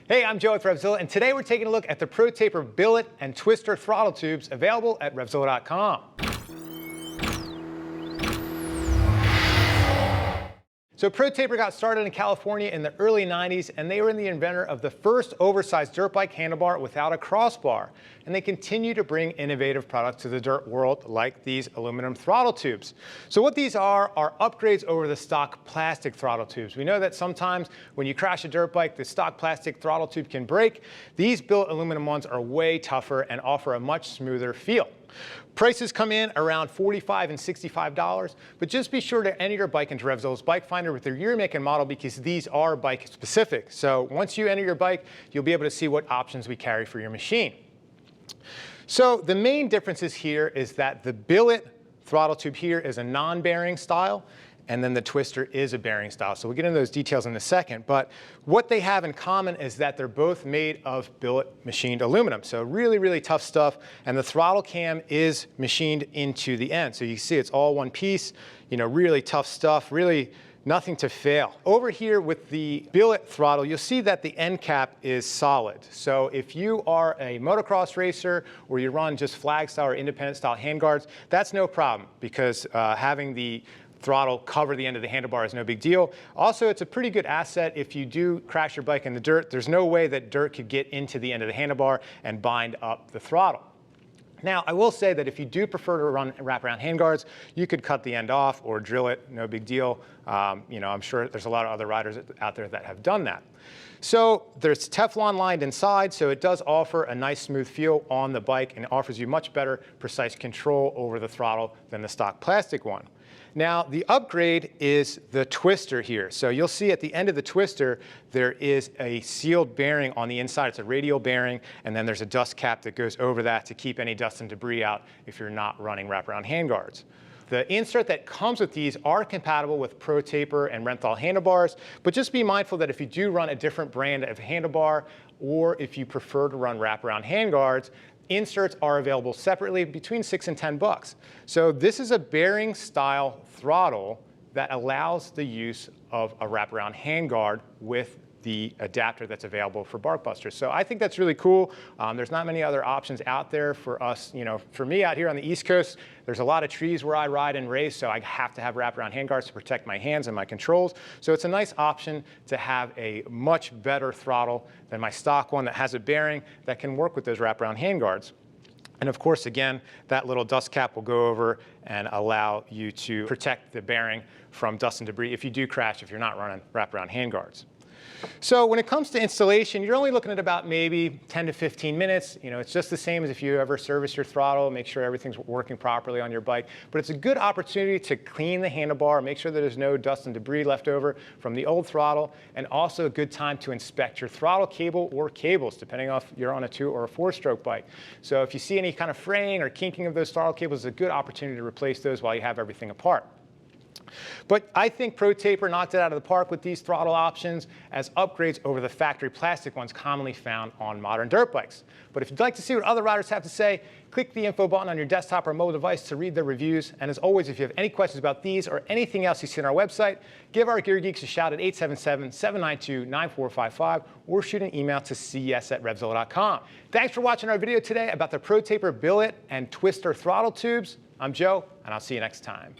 Hey, I'm Joe with RevZilla, and today we're taking a look at the Pro Taper billet and twister throttle tubes available at RevZilla.com. So Pro Taper got started in California in the early 90s, and they were the inventor of the first oversized dirt bike handlebar without a crossbar. And they continue to bring innovative products to the dirt world like these aluminum throttle tubes. So what these are upgrades over the stock plastic throttle tubes. We know that sometimes when you crash a dirt bike, the stock plastic throttle tube can break. These billet aluminum ones are way tougher and offer a much smoother feel. Prices come in around $45 and $65, but just be sure to enter your bike into RevZilla's Bike Finder with your year, make, and model because these are bike specific. So once you enter your bike, you'll be able to see what options we carry for your machine. So the main differences here is that the billet throttle tube here is a non-bearing style, and then the twister is a bearing style. So we'll get into those details in a second. But what they have in common is that they're both made of billet machined aluminum. So really, really tough stuff. And the throttle cam is machined into the end. So you see it's all one piece, really tough stuff, really nothing to fail. Over here with the billet throttle, you'll see that the end cap is solid. So if you are a motocross racer or you run just flag style or independent style handguards, that's no problem because having the throttle cover the end of the handlebar is no big deal. Also, it's a pretty good asset if you do crash your bike in the dirt. There's no way that dirt could get into the end of the handlebar and bind up the throttle. Now, I will say that if you do prefer to run wraparound handguards, you could cut the end off or drill it, no big deal. I'm sure there's a lot of other riders out there that have done that. So there's Teflon lined inside, so it does offer a nice smooth feel on the bike and offers you much better precise control over the throttle than the stock plastic one. Now, the upgrade is the twister here. So you'll see at the end of the twister, there is a sealed bearing on the inside. It's a radial bearing, and then there's a dust cap that goes over that to keep any dust and debris out if you're not running wraparound handguards. The insert that comes with these are compatible with Pro Taper and RevZilla handlebars, but just be mindful that if you do run a different brand of handlebar, or if you prefer to run wraparound handguards, inserts are available separately between $6 and $10. So this is a bearing style throttle that allows the use of a wraparound handguard with the adapter that's available for bark busters. So I think that's really cool. There's not many other options out there for us. For me out here on the East Coast, there's a lot of trees where I ride and race, so I have to have wraparound handguards to protect my hands and my controls. So it's a nice option to have a much better throttle than my stock one that has a bearing that can work with those wraparound handguards. And of course, again, that little dust cap will go over and allow you to protect the bearing from dust and debris if you do crash, if you're not running wraparound handguards. So when it comes to installation, you're only looking at about maybe 10 to 15 minutes. It's just the same as if you ever service your throttle, make sure everything's working properly on your bike. But it's a good opportunity to clean the handlebar, make sure that there's no dust and debris left over from the old throttle, and also a good time to inspect your throttle cable or cables, depending on if you're on a 2- or a 4-stroke bike. So if you see any kind of fraying or kinking of those throttle cables, it's a good opportunity to replace those while you have everything apart. But I think Pro Taper knocked it out of the park with these throttle options as upgrades over the factory plastic ones commonly found on modern dirt bikes. But if you'd like to see what other riders have to say, click the info button on your desktop or mobile device to read their reviews. And as always, if you have any questions about these or anything else you see on our website, give our Gear Geeks a shout at 877-792-9455 or shoot an email to cs@revzilla.com. Thanks for watching our video today about the Pro Taper billet and twister throttle tubes. I'm Joe, and I'll see you next time.